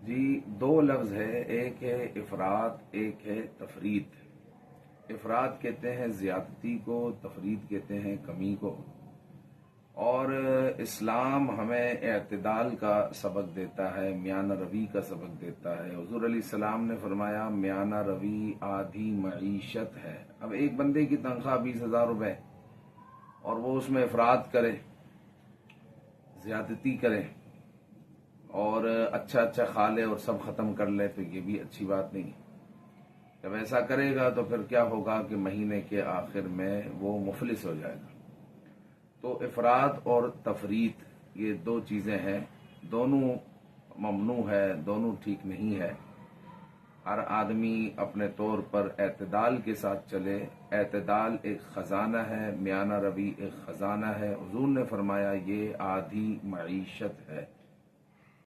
जी, दो लफ्ज है, एक है इफरात, एक है तफरीत। इफरात कहते हैं ज्यादती को, तफरीत कहते हैं कमी को। और इस्लाम हमें एतदाल का सबक देता है, मियाना रवी का सबक देता है। हुजूर अलैहिस्सलाम ने फरमाया मियाना रवी आधी मईशत है। अब एक बंदे की तनख्वाह 20,000 रुपए और वो उसमें इफरात करे, ज्यादती करे और अच्छा अच्छा खा ले और सब खत्म कर ले, तो ये भी अच्छी बात नहीं। जब ऐसा करेगा तो फिर क्या होगा कि महीने के आखिर में वो मुफलिस हो जाएगा। तो इफरात और तफरीत ये दो चीजें हैं, दोनों ममनू है, दोनों ठीक नहीं है। हर आदमी अपने तौर पर एतदाल के साथ चले। एतदाल एक खजाना है, मियाना रवी एक खजाना है। हुजूर ने फरमाया ये आधी मईशत है।